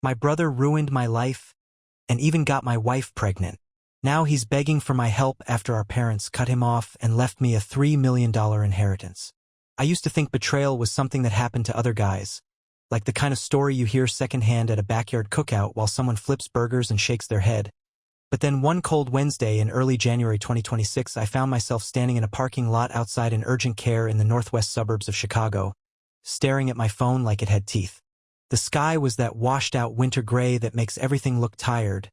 My brother ruined my life and even got my wife pregnant. Now he's begging for my help after our parents cut him off and left me a $3 million inheritance. I used to think betrayal was something that happened to other guys, like the kind of story you hear secondhand at a backyard cookout while someone flips burgers and shakes their head. But then one cold Wednesday in early January 2026, I found myself standing in a parking lot outside an urgent care in the northwest suburbs of Chicago, staring at my phone like it had teeth. The sky was that washed-out winter gray that makes everything look tired,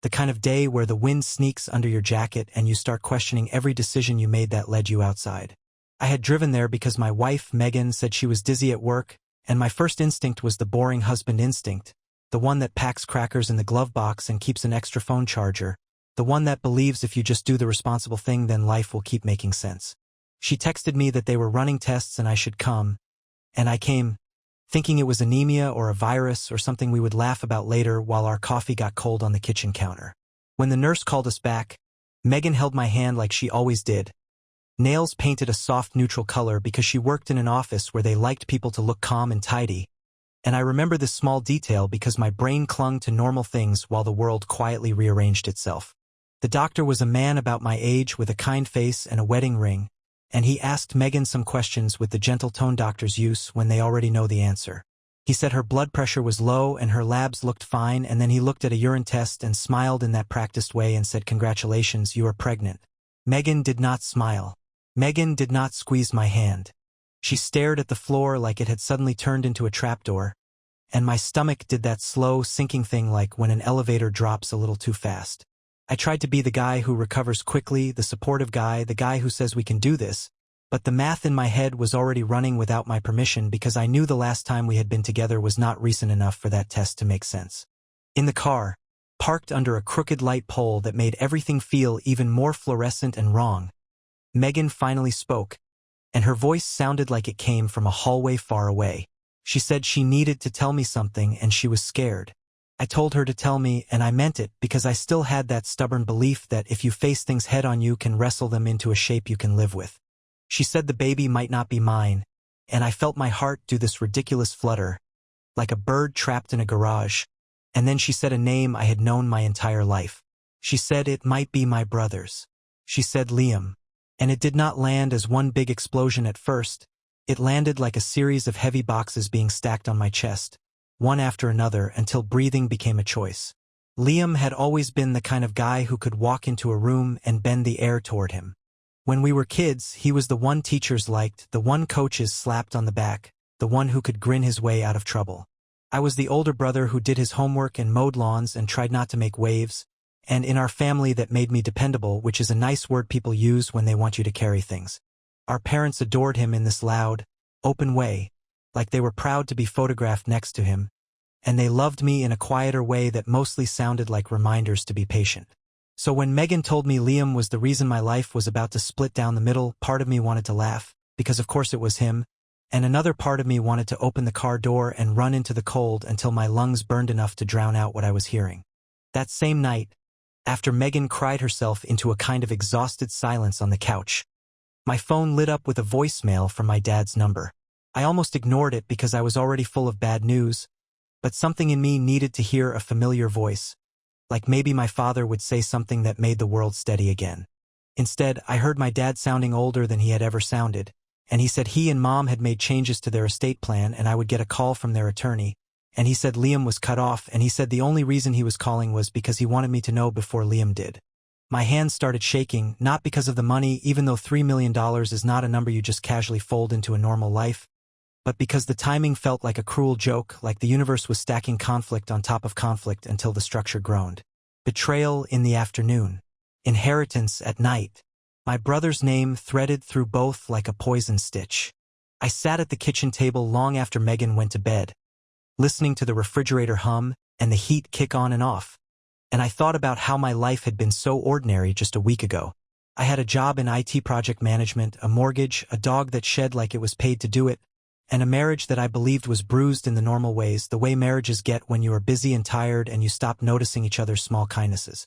the kind of day where the wind sneaks under your jacket and you start questioning every decision you made that led you outside. I had driven there because my wife, Megan, said she was dizzy at work, and my first instinct was the boring husband instinct, the one that packs crackers in the glove box and keeps an extra phone charger, the one that believes if you just do the responsible thing then life will keep making sense. She texted me that they were running tests and I should come, and I came, thinking it was anemia or a virus or something we would laugh about later while our coffee got cold on the kitchen counter. When the nurse called us back, Megan held my hand like she always did. Nails painted a soft neutral color because she worked in an office where they liked people to look calm and tidy. And I remember this small detail because my brain clung to normal things while the world quietly rearranged itself. The doctor was a man about my age with a kind face and a wedding ring, and he asked Megan some questions with the gentle tone doctors use when they already know the answer. He said her blood pressure was low and her labs looked fine, and then he looked at a urine test and smiled in that practiced way and said, "Congratulations, you are pregnant." Megan did not smile. Megan did not squeeze my hand. She stared at the floor like it had suddenly turned into a trapdoor, and my stomach did that slow, sinking thing like when an elevator drops a little too fast. I tried to be the guy who recovers quickly, the supportive guy, the guy who says we can do this, but the math in my head was already running without my permission because I knew the last time we had been together was not recent enough for that test to make sense. In the car, parked under a crooked light pole that made everything feel even more fluorescent and wrong, Megan finally spoke, and her voice sounded like it came from a hallway far away. She said she needed to tell me something and she was scared. I told her to tell me, and I meant it because I still had that stubborn belief that if you face things head on you can wrestle them into a shape you can live with. She said the baby might not be mine, and I felt my heart do this ridiculous flutter, like a bird trapped in a garage. And then she said a name I had known my entire life. She said it might be my brother's. She said Liam. And it did not land as one big explosion at first. It landed like a series of heavy boxes being stacked on my chest, one after another until breathing became a choice. Liam had always been the kind of guy who could walk into a room and bend the air toward him. When we were kids, he was the one teachers liked, the one coaches slapped on the back, the one who could grin his way out of trouble. I was the older brother who did his homework and mowed lawns and tried not to make waves, and in our family that made me dependable, which is a nice word people use when they want you to carry things. Our parents adored him in this loud, open way, like they were proud to be photographed next to him, and they loved me in a quieter way that mostly sounded like reminders to be patient. So when Megan told me Liam was the reason my life was about to split down the middle, part of me wanted to laugh, because of course it was him, and another part of me wanted to open the car door and run into the cold until my lungs burned enough to drown out what I was hearing. That same night, after Megan cried herself into a kind of exhausted silence on the couch, my phone lit up with a voicemail from my dad's number. I almost ignored it because I was already full of bad news, but something in me needed to hear a familiar voice, like maybe my father would say something that made the world steady again. Instead, I heard my dad sounding older than he had ever sounded, and he said he and Mom had made changes to their estate plan and I would get a call from their attorney, and he said Liam was cut off, and he said the only reason he was calling was because he wanted me to know before Liam did. My hands started shaking, not because of the money, even though $3 million is not a number you just casually fold into a normal life, but because the timing felt like a cruel joke, like the universe was stacking conflict on top of conflict until the structure groaned. Betrayal in the afternoon. Inheritance at night. My brother's name threaded through both like a poison stitch. I sat at the kitchen table long after Megan went to bed, listening to the refrigerator hum and the heat kick on and off. And I thought about how my life had been so ordinary just a week ago. I had a job in IT project management, a mortgage, a dog that shed like it was paid to do it, and a marriage that I believed was bruised in the normal ways, the way marriages get when you are busy and tired and you stop noticing each other's small kindnesses.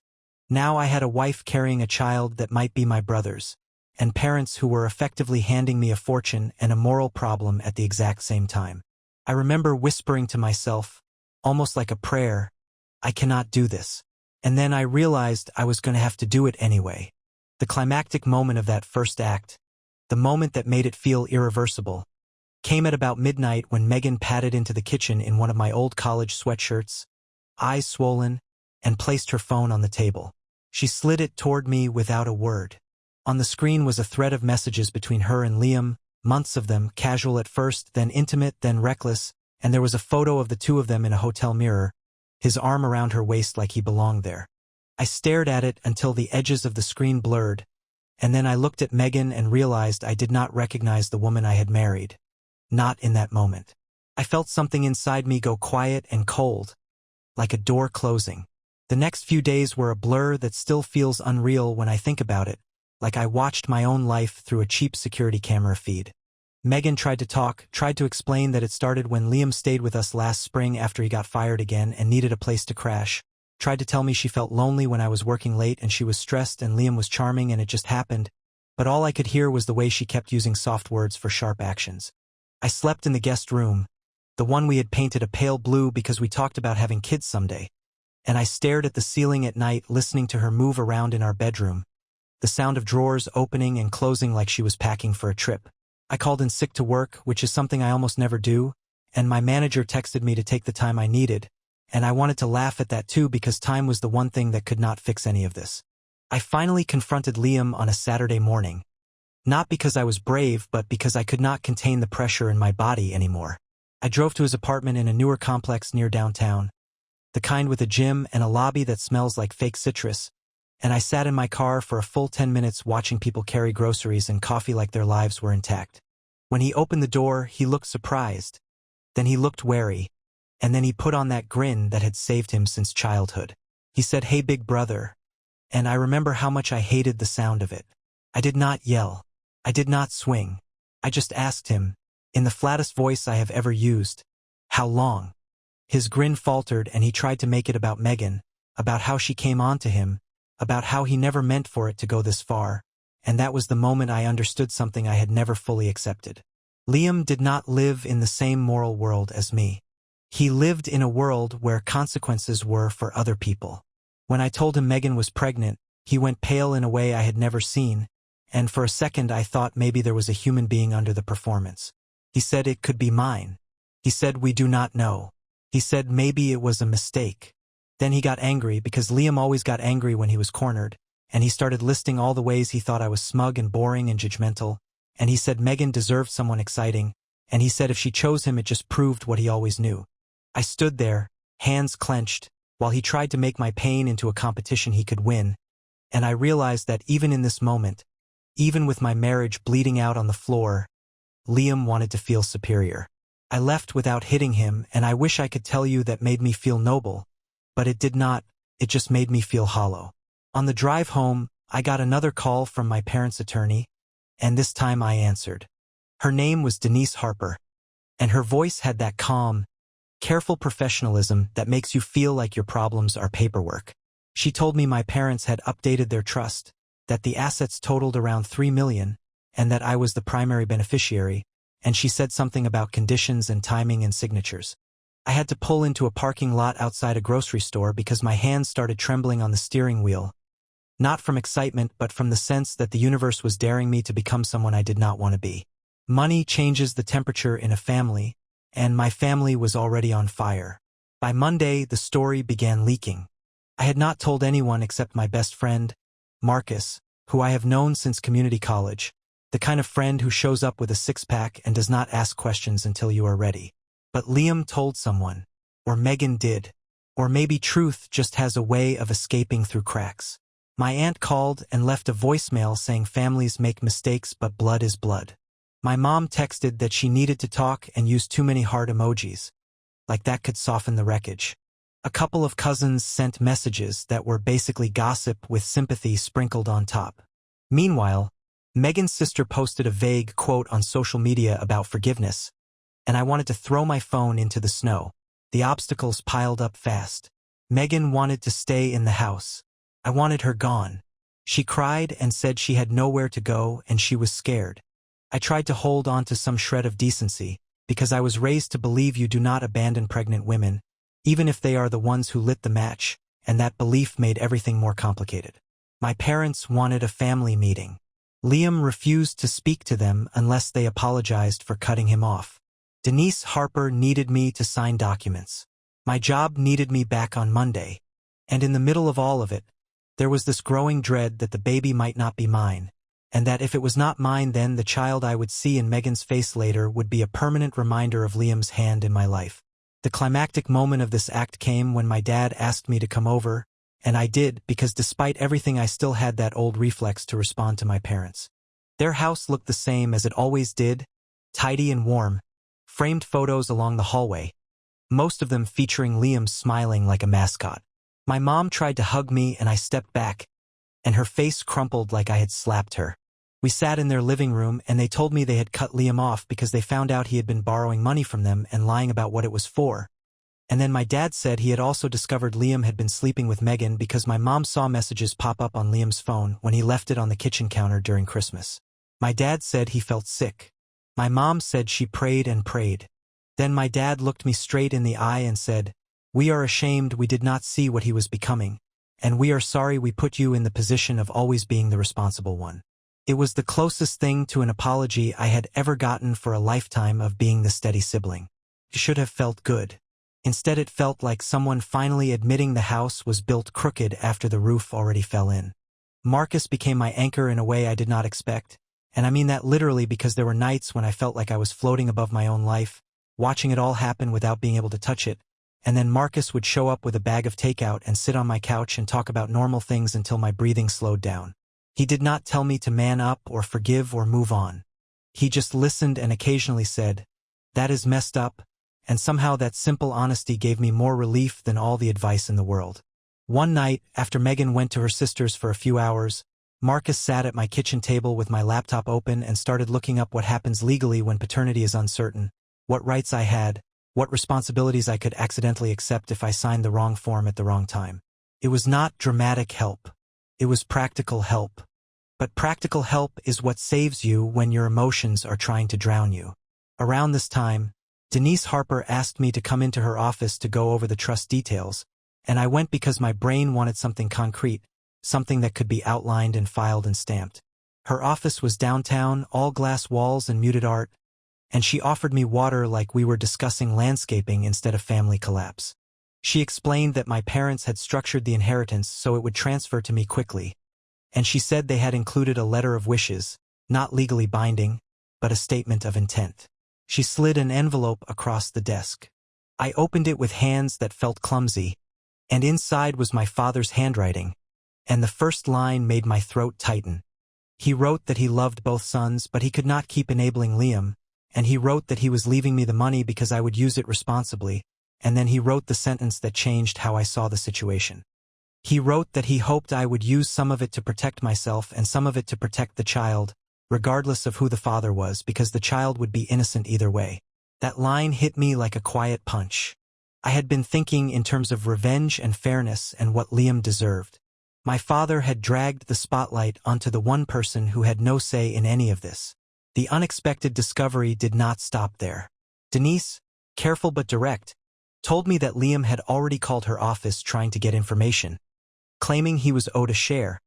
Now I had a wife carrying a child that might be my brother's, and parents who were effectively handing me a fortune and a moral problem at the exact same time. I remember whispering to myself, almost like a prayer. I cannot do this. And then I realized I was going to have to do it anyway. The climactic moment of that first act, the moment that made it feel irreversible, came at about midnight when Megan padded into the kitchen in one of my old college sweatshirts, eyes swollen, and placed her phone on the table. She slid it toward me without a word. On the screen was a thread of messages between her and Liam, months of them, casual at first, then intimate, then reckless, and there was a photo of the two of them in a hotel mirror, his arm around her waist like he belonged there. I stared at it until the edges of the screen blurred, and then I looked at Megan and realized I did not recognize the woman I had married. Not in that moment. I felt something inside me go quiet and cold, like a door closing. The next few days were a blur that still feels unreal when I think about it, like I watched my own life through a cheap security camera feed. Megan tried to talk, tried to explain that it started when Liam stayed with us last spring after he got fired again and needed a place to crash. Tried to tell me she felt lonely when I was working late and she was stressed and Liam was charming and it just happened, but all I could hear was the way she kept using soft words for sharp actions. I slept in the guest room, the one we had painted a pale blue because we talked about having kids someday, and I stared at the ceiling at night listening to her move around in our bedroom, the sound of drawers opening and closing like she was packing for a trip. I called in sick to work, which is something I almost never do, and my manager texted me to take the time I needed, and I wanted to laugh at that too because time was the one thing that could not fix any of this. I finally confronted Liam on a Saturday morning. Not because I was brave, but because I could not contain the pressure in my body anymore. I drove to his apartment in a newer complex near downtown, the kind with a gym and a lobby that smells like fake citrus, and I sat in my car for a full 10 minutes watching people carry groceries and coffee like their lives were intact. When he opened the door, he looked surprised. Then he looked wary. And then he put on that grin that had saved him since childhood. He said, "Hey, big brother." And I remember how much I hated the sound of it. I did not yell. I did not swing. I just asked him, in the flattest voice I have ever used, "How long?" His grin faltered and he tried to make it about Megan, about how she came on to him, about how he never meant for it to go this far, and that was the moment I understood something I had never fully accepted. Liam did not live in the same moral world as me. He lived in a world where consequences were for other people. When I told him Megan was pregnant, he went pale in a way I had never seen, and for a second I thought maybe there was a human being under the performance. He said it could be mine. He said we do not know. He said maybe it was a mistake. Then he got angry because Liam always got angry when he was cornered, and he started listing all the ways he thought I was smug and boring and judgmental, and he said Megan deserved someone exciting, and he said if she chose him it just proved what he always knew. I stood there, hands clenched, while he tried to make my pain into a competition he could win, and I realized that even in this moment, even with my marriage bleeding out on the floor, Liam wanted to feel superior. I left without hitting him, and I wish I could tell you that made me feel noble, but it did not, it just made me feel hollow. On the drive home, I got another call from my parents' attorney, and this time I answered. Her name was Denise Harper, and her voice had that calm, careful professionalism that makes you feel like your problems are paperwork. She told me my parents had updated their trust, that the assets totaled around $3 million, and that I was the primary beneficiary, and she said something about conditions and timing and signatures. I had to pull into a parking lot outside a grocery store because my hands started trembling on the steering wheel, not from excitement but from the sense that the universe was daring me to become someone I did not want to be. Money changes the temperature in a family, and my family was already on fire. By Monday, the story began leaking. I had not told anyone except my best friend, Marcus, who I have known since community college, the kind of friend who shows up with a six-pack and does not ask questions until you are ready. But Liam told someone, or Megan did, or maybe truth just has a way of escaping through cracks. My aunt called and left a voicemail saying families make mistakes but blood is blood. My mom texted that she needed to talk and used too many heart emojis, like that could soften the wreckage. A couple of cousins sent messages that were basically gossip with sympathy sprinkled on top. Meanwhile, Megan's sister posted a vague quote on social media about forgiveness, and I wanted to throw my phone into the snow. The obstacles piled up fast. Megan wanted to stay in the house. I wanted her gone. She cried and said she had nowhere to go and she was scared. I tried to hold on to some shred of decency, because I was raised to believe you do not abandon pregnant women, even if they are the ones who lit the match, and that belief made everything more complicated. My parents wanted a family meeting. Liam refused to speak to them unless they apologized for cutting him off. Denise Harper needed me to sign documents. My job needed me back on Monday. And in the middle of all of it, there was this growing dread that the baby might not be mine, and that if it was not mine, then the child I would see in Megan's face later would be a permanent reminder of Liam's hand in my life. The climactic moment of this act came when my dad asked me to come over, and I did because despite everything I still had that old reflex to respond to my parents. Their house looked the same as it always did, tidy and warm, framed photos along the hallway, most of them featuring Liam smiling like a mascot. My mom tried to hug me and I stepped back, and her face crumpled like I had slapped her. We sat in their living room and they told me they had cut Liam off because they found out he had been borrowing money from them and lying about what it was for. And then my dad said he had also discovered Liam had been sleeping with Megan because my mom saw messages pop up on Liam's phone when he left it on the kitchen counter during Christmas. My dad said he felt sick. My mom said she prayed and prayed. Then my dad looked me straight in the eye and said, "We are ashamed we did not see what he was becoming, and we are sorry we put you in the position of always being the responsible one." It was the closest thing to an apology I had ever gotten for a lifetime of being the steady sibling. It should have felt good. Instead it felt like someone finally admitting the house was built crooked after the roof already fell in. Marcus became my anchor in a way I did not expect, and I mean that literally because there were nights when I felt like I was floating above my own life, watching it all happen without being able to touch it, and then Marcus would show up with a bag of takeout and sit on my couch and talk about normal things until my breathing slowed down. He did not tell me to man up or forgive or move on. He just listened and occasionally said, "That is messed up," and somehow that simple honesty gave me more relief than all the advice in the world. One night, after Megan went to her sister's for a few hours, Marcus sat at my kitchen table with my laptop open and started looking up what happens legally when paternity is uncertain, what rights I had, what responsibilities I could accidentally accept if I signed the wrong form at the wrong time. It was not dramatic help. It was practical help. But practical help is what saves you when your emotions are trying to drown you. Around this time, Denise Harper asked me to come into her office to go over the trust details, and I went because my brain wanted something concrete, something that could be outlined and filed and stamped. Her office was downtown, all glass walls and muted art, and she offered me water like we were discussing landscaping instead of family collapse. She explained that my parents had structured the inheritance so it would transfer to me quickly, and she said they had included a letter of wishes, not legally binding, but a statement of intent. She slid an envelope across the desk. I opened it with hands that felt clumsy, and inside was my father's handwriting, and the first line made my throat tighten. He wrote that he loved both sons, but he could not keep enabling Liam, and he wrote that he was leaving me the money because I would use it responsibly, and then he wrote the sentence that changed how I saw the situation. He wrote that he hoped I would use some of it to protect myself and some of it to protect the child, regardless of who the father was, because the child would be innocent either way. That line hit me like a quiet punch. I had been thinking in terms of revenge and fairness and what Liam deserved. My father had dragged the spotlight onto the one person who had no say in any of this. The unexpected discovery did not stop there. Denise, careful but direct, told me that Liam had already called her office trying to get information, claiming he was owed a share,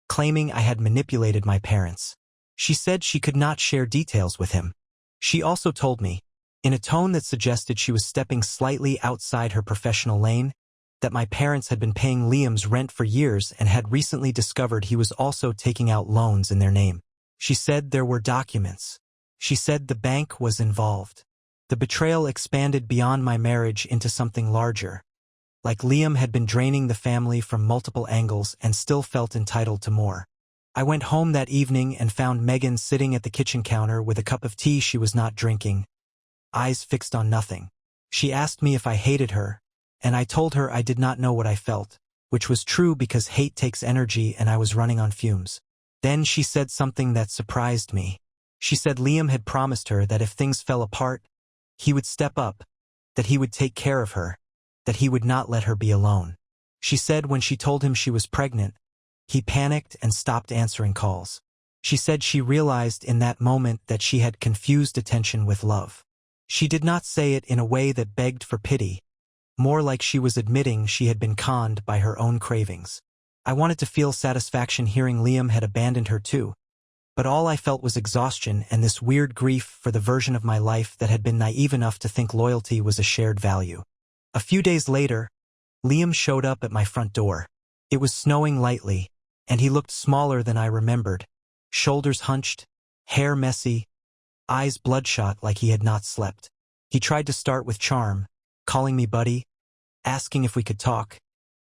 claiming I had manipulated my parents. She said she could not share details with him. She also told me, in a tone that suggested she was stepping slightly outside her professional lane, that my parents had been paying Liam's rent for years and had recently discovered he was also taking out loans in their name. She said there were documents. She said the bank was involved. The betrayal expanded beyond my marriage into something larger. Like Liam had been draining the family from multiple angles and still felt entitled to more. I went home that evening and found Megan sitting at the kitchen counter with a cup of tea she was not drinking, eyes fixed on nothing. She asked me if I hated her, and I told her I did not know what I felt, which was true because hate takes energy and I was running on fumes. Then she said something that surprised me. She said Liam had promised her that if things fell apart, he would step up, that he would take care of her, that he would not let her be alone. She said when she told him she was pregnant, he panicked and stopped answering calls. She said she realized in that moment that she had confused attention with love. She did not say it in a way that begged for pity, more like she was admitting she had been conned by her own cravings. I wanted to feel satisfaction hearing Liam had abandoned her too, but all I felt was exhaustion and this weird grief for the version of my life that had been naive enough to think loyalty was a shared value. A few days later, Liam showed up at my front door. It was snowing lightly, and he looked smaller than I remembered, shoulders hunched, hair messy, eyes bloodshot like he had not slept. He tried to start with charm, calling me buddy, asking if we could talk,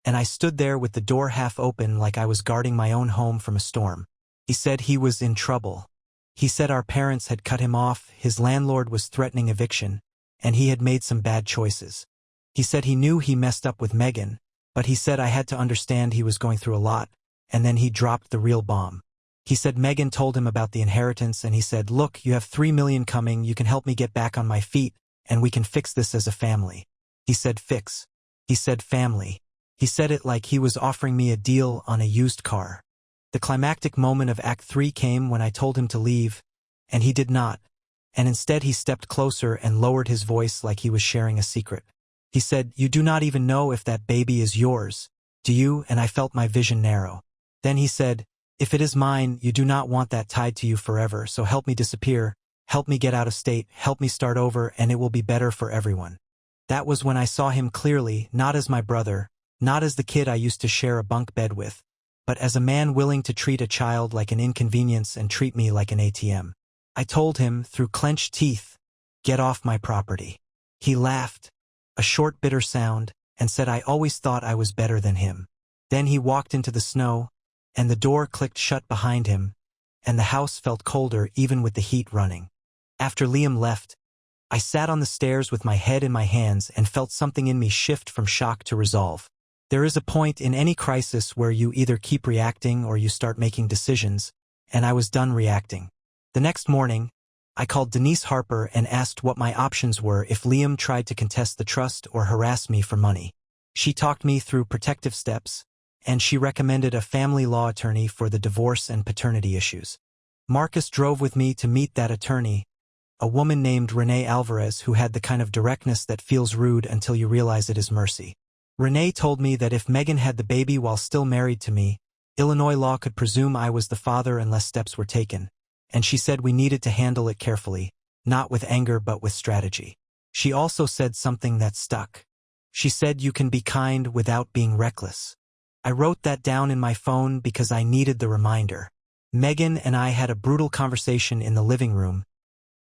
and I stood there with the door half open like I was guarding my own home from a storm. He said he was in trouble. He said our parents had cut him off, his landlord was threatening eviction, and he had made some bad choices. He said he knew he messed up with Megan, but he said I had to understand he was going through a lot, and then he dropped the real bomb. He said Megan told him about the inheritance, and he said, "Look, you have $3 million coming, you can help me get back on my feet, and we can fix this as a family." He said fix. He said family. He said it like he was offering me a deal on a used car. The climactic moment of Act 3 came when I told him to leave, and he did not, and instead he stepped closer and lowered his voice like he was sharing a secret. He said, "You do not even know if that baby is yours, do you?" And I felt my vision narrow. Then he said, "If it is mine, you do not want that tied to you forever, so help me disappear, help me get out of state, help me start over, and it will be better for everyone." That was when I saw him clearly, not as my brother, not as the kid I used to share a bunk bed with, but as a man willing to treat a child like an inconvenience and treat me like an ATM. I told him, through clenched teeth, "Get off my property." He laughed, a short bitter sound, and said I always thought I was better than him. Then he walked into the snow, and the door clicked shut behind him, and the house felt colder even with the heat running. After Liam left, I sat on the stairs with my head in my hands and felt something in me shift from shock to resolve. There is a point in any crisis where you either keep reacting or you start making decisions, and I was done reacting. The next morning, I called Denise Harper and asked what my options were if Liam tried to contest the trust or harass me for money. She talked me through protective steps, and she recommended a family law attorney for the divorce and paternity issues. Marcus drove with me to meet that attorney, a woman named Renee Alvarez who had the kind of directness that feels rude until you realize it is mercy. Renee told me that if Megan had the baby while still married to me, Illinois law could presume I was the father unless steps were taken, and she said we needed to handle it carefully, not with anger but with strategy. She also said something that stuck. She said you can be kind without being reckless. I wrote that down in my phone because I needed the reminder. Megan and I had a brutal conversation in the living room,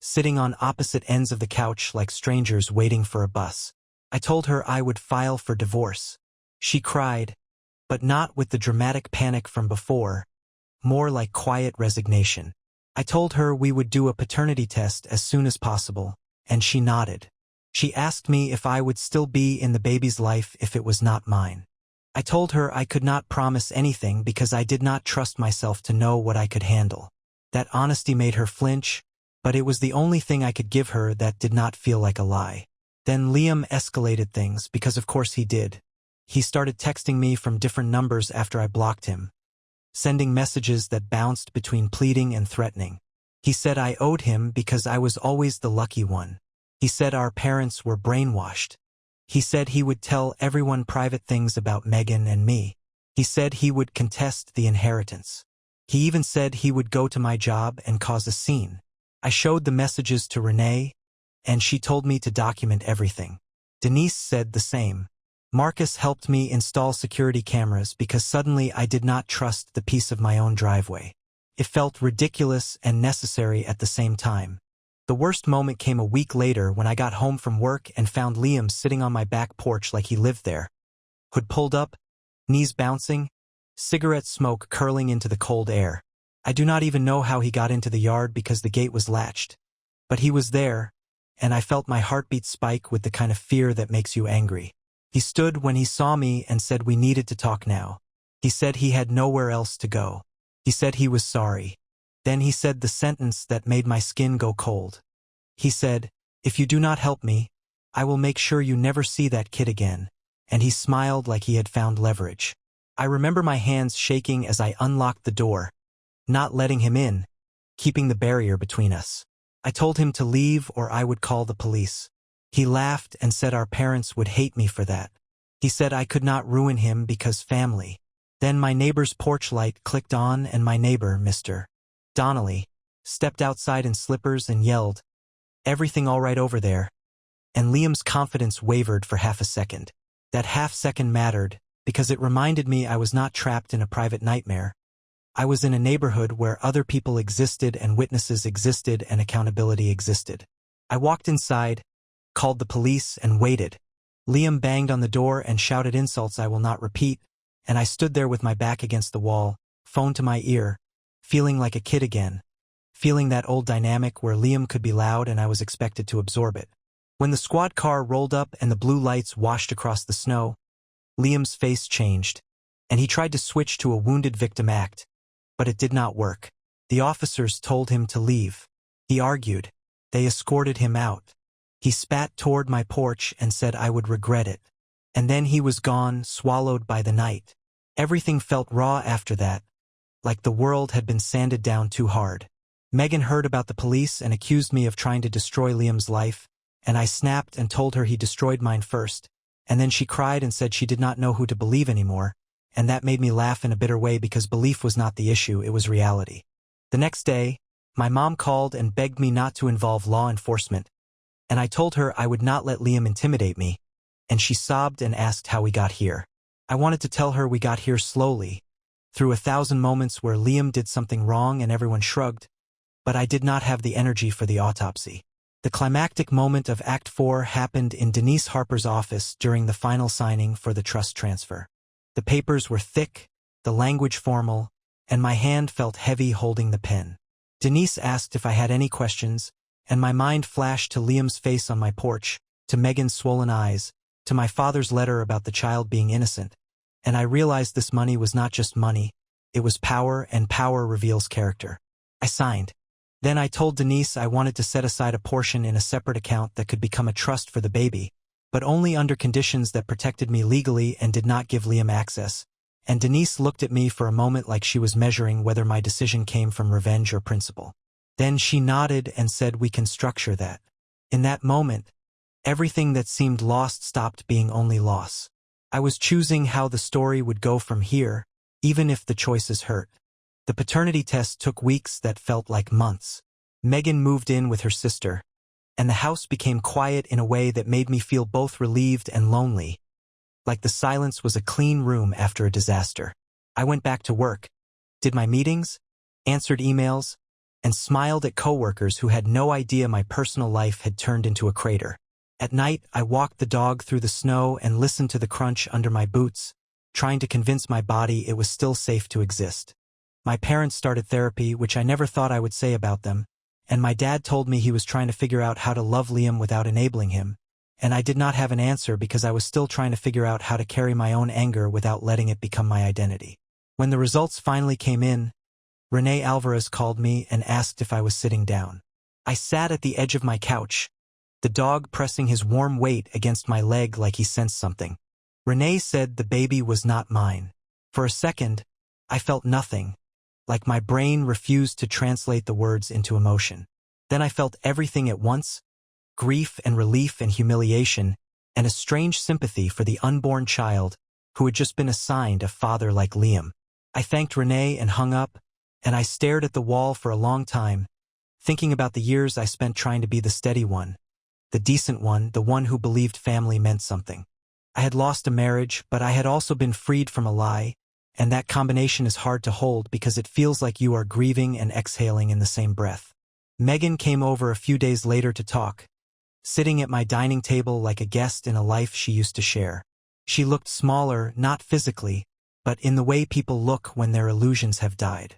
sitting on opposite ends of the couch like strangers waiting for a bus. I told her I would file for divorce. She cried, but not with the dramatic panic from before, more like quiet resignation. I told her we would do a paternity test as soon as possible, and she nodded. She asked me if I would still be in the baby's life if it was not mine. I told her I could not promise anything because I did not trust myself to know what I could handle. That honesty made her flinch, but it was the only thing I could give her that did not feel like a lie. Then Liam escalated things because of course he did. He started texting me from different numbers after I blocked him, sending messages that bounced between pleading and threatening. He said I owed him because I was always the lucky one. He said our parents were brainwashed. He said he would tell everyone private things about Megan and me. He said he would contest the inheritance. He even said he would go to my job and cause a scene. I showed the messages to Renee, and she told me to document everything. Denise said the same. Marcus helped me install security cameras because suddenly I did not trust the peace of my own driveway. It felt ridiculous and necessary at the same time. The worst moment came a week later when I got home from work and found Liam sitting on my back porch like he lived there. Hood pulled up, knees bouncing, cigarette smoke curling into the cold air. I do not even know how he got into the yard because the gate was latched. But he was there, and I felt my heartbeat spike with the kind of fear that makes you angry. He stood when he saw me and said we needed to talk now. He said he had nowhere else to go. He said he was sorry. Then he said the sentence that made my skin go cold. He said, "If you do not help me, I will make sure you never see that kid again." And he smiled like he had found leverage. I remember my hands shaking as I unlocked the door, not letting him in, keeping the barrier between us. I told him to leave or I would call the police. He laughed and said our parents would hate me for that. He said I could not ruin him because family. Then my neighbor's porch light clicked on and my neighbor, Mr. Donnelly, stepped outside in slippers and yelled, "Everything all right over there?" And Liam's confidence wavered for half a second. That half-second mattered because it reminded me I was not trapped in a private nightmare. I was in a neighborhood where other people existed and witnesses existed and accountability existed. I walked inside, called the police, and waited. Liam banged on the door and shouted insults I will not repeat, and I stood there with my back against the wall, phone to my ear, feeling like a kid again, feeling that old dynamic where Liam could be loud and I was expected to absorb it. When the squad car rolled up and the blue lights washed across the snow, Liam's face changed, and he tried to switch to a wounded victim act, but it did not work. The officers told him to leave. He argued. They escorted him out. He spat toward my porch and said I would regret it. And then he was gone, swallowed by the night. Everything felt raw after that, like the world had been sanded down too hard. Megan heard about the police and accused me of trying to destroy Liam's life, and I snapped and told her he destroyed mine first, and then she cried and said she did not know who to believe anymore, and that made me laugh in a bitter way because belief was not the issue, it was reality. The next day, my mom called and begged me not to involve law enforcement, and I told her I would not let Liam intimidate me, and she sobbed and asked how we got here. I wanted to tell her we got here slowly, through 1,000 moments where Liam did something wrong and everyone shrugged, but I did not have the energy for the autopsy. The climactic moment of Act 4 happened in Denise Harper's office during the final signing for the trust transfer. The papers were thick, the language formal, and my hand felt heavy holding the pen. Denise asked if I had any questions, and my mind flashed to Liam's face on my porch, to Megan's swollen eyes, to my father's letter about the child being innocent, and I realized this money was not just money, it was power, and power reveals character. I signed. Then I told Denise I wanted to set aside a portion in a separate account that could become a trust for the baby, but only under conditions that protected me legally and did not give Liam access. And Denise looked at me for a moment like she was measuring whether my decision came from revenge or principle. Then she nodded and said we can structure that. In that moment, everything that seemed lost stopped being only loss. I was choosing how the story would go from here, even if the choices hurt. The paternity test took weeks that felt like months. Megan moved in with her sister, and the house became quiet in a way that made me feel both relieved and lonely, like the silence was a clean room after a disaster. I went back to work, did my meetings, answered emails, and smiled at coworkers who had no idea my personal life had turned into a crater. At night, I walked the dog through the snow and listened to the crunch under my boots, trying to convince my body it was still safe to exist. My parents started therapy, which I never thought I would say about them, and my dad told me he was trying to figure out how to love Liam without enabling him, and I did not have an answer because I was still trying to figure out how to carry my own anger without letting it become my identity. When the results finally came in, Renee Alvarez called me and asked if I was sitting down. I sat at the edge of my couch, the dog pressing his warm weight against my leg like he sensed something. Renee said the baby was not mine. For a second, I felt nothing, like my brain refused to translate the words into emotion. Then I felt everything at once, grief and relief and humiliation, and a strange sympathy for the unborn child who had just been assigned a father like Liam. I thanked Renee and hung up, and I stared at the wall for a long time, thinking about the years I spent trying to be the steady one, the decent one, the one who believed family meant something. I had lost a marriage, but I had also been freed from a lie, and that combination is hard to hold because it feels like you are grieving and exhaling in the same breath. Megan came over a few days later to talk, sitting at my dining table like a guest in a life she used to share. She looked smaller, not physically, but in the way people look when their illusions have died.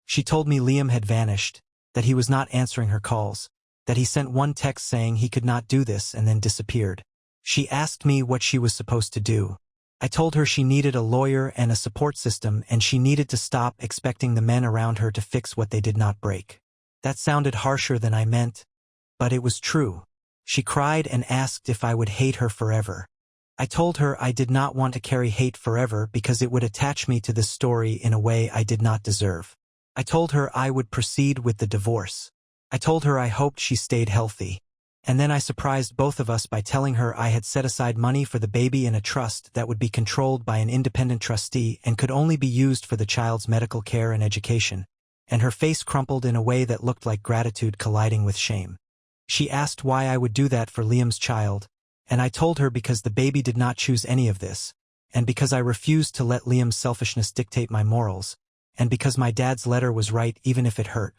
She told me Liam had vanished, that he was not answering her calls, that he sent one text saying he could not do this and then disappeared. She asked me what she was supposed to do. I told her she needed a lawyer and a support system, and she needed to stop expecting the men around her to fix what they did not break. That sounded harsher than I meant, but it was true. She cried and asked if I would hate her forever. I told her I did not want to carry hate forever because it would attach me to this story in a way I did not deserve. I told her I would proceed with the divorce. I told her I hoped she stayed healthy. And then I surprised both of us by telling her I had set aside money for the baby in a trust that would be controlled by an independent trustee and could only be used for the child's medical care and education, and her face crumpled in a way that looked like gratitude colliding with shame. She asked why I would do that for Liam's child, and I told her because the baby did not choose any of this, and because I refused to let Liam's selfishness dictate my morals, and because my dad's letter was right even if it hurt.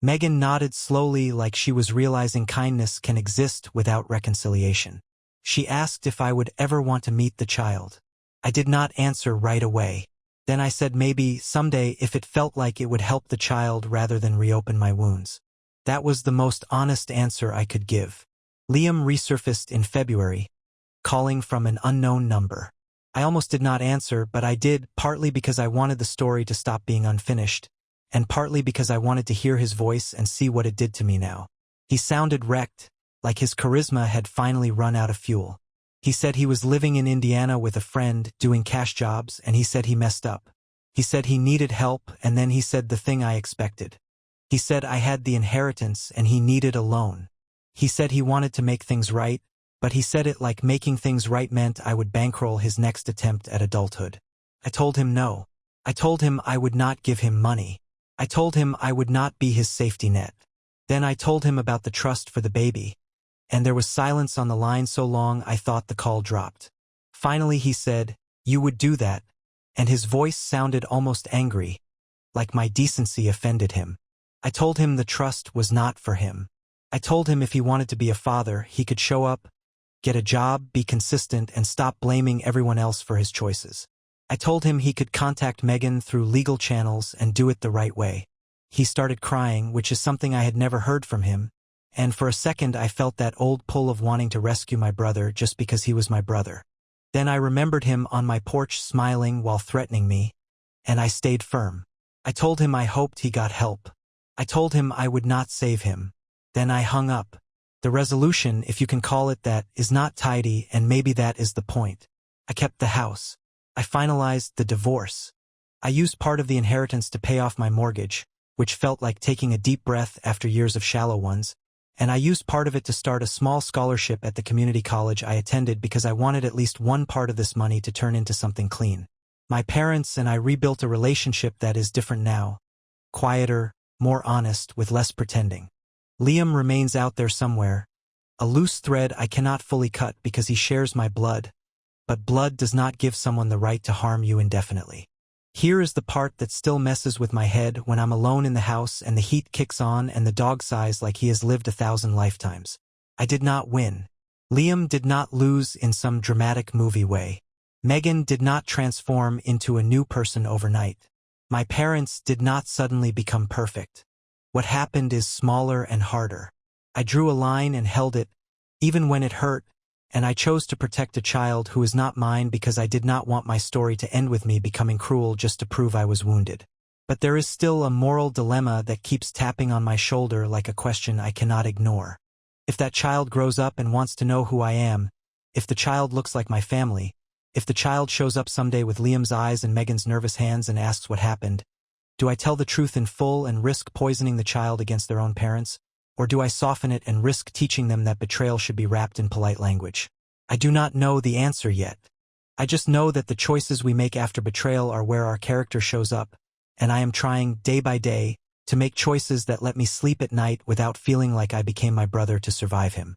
Megan nodded slowly like she was realizing kindness can exist without reconciliation. She asked if I would ever want to meet the child. I did not answer right away. Then I said maybe someday if it felt like it would help the child rather than reopen my wounds. That was the most honest answer I could give. Liam resurfaced in February, calling from an unknown number. I almost did not answer, but I did, partly because I wanted the story to stop being unfinished, and partly because I wanted to hear his voice and see what it did to me now. He sounded wrecked, like his charisma had finally run out of fuel. He said he was living in Indiana with a friend, doing cash jobs, and he said he messed up. He said he needed help, and then he said the thing I expected. He said I had the inheritance and he needed a loan. He said he wanted to make things right, but he said it like making things right meant I would bankroll his next attempt at adulthood. I told him no. I told him I would not give him money. I told him I would not be his safety net. Then I told him about the trust for the baby, and there was silence on the line so long I thought the call dropped. Finally he said, "You would do that," and his voice sounded almost angry, like my decency offended him. I told him the trust was not for him. I told him if he wanted to be a father, he could show up, get a job, be consistent, and stop blaming everyone else for his choices. I told him he could contact Megan through legal channels and do it the right way. He started crying, which is something I had never heard from him, and for a second I felt that old pull of wanting to rescue my brother just because he was my brother. Then I remembered him on my porch smiling while threatening me, and I stayed firm. I told him I hoped he got help. I told him I would not save him. Then I hung up. The resolution, if you can call it that, is not tidy, and maybe that is the point. I kept the house. I finalized the divorce. I used part of the inheritance to pay off my mortgage, which felt like taking a deep breath after years of shallow ones, and I used part of it to start a small scholarship at the community college I attended because I wanted at least one part of this money to turn into something clean. My parents and I rebuilt a relationship that is different now, quieter, more honest, with less pretending. Liam remains out there somewhere, a loose thread I cannot fully cut because he shares my blood, but blood does not give someone the right to harm you indefinitely. Here is the part that still messes with my head when I'm alone in the house and the heat kicks on and the dog sighs like he has lived 1,000 lifetimes. I did not win. Liam did not lose in some dramatic movie way. Megan did not transform into a new person overnight. My parents did not suddenly become perfect. What happened is smaller and harder. I drew a line and held it, even when it hurt, and I chose to protect a child who is not mine because I did not want my story to end with me becoming cruel just to prove I was wounded. But there is still a moral dilemma that keeps tapping on my shoulder like a question I cannot ignore. If that child grows up and wants to know who I am, if the child looks like my family, if the child shows up someday with Liam's eyes and Megan's nervous hands and asks what happened, do I tell the truth in full and risk poisoning the child against their own parents? Or do I soften it and risk teaching them that betrayal should be wrapped in polite language? I do not know the answer yet. I just know that the choices we make after betrayal are where our character shows up, and I am trying, day by day, to make choices that let me sleep at night without feeling like I became my brother to survive him.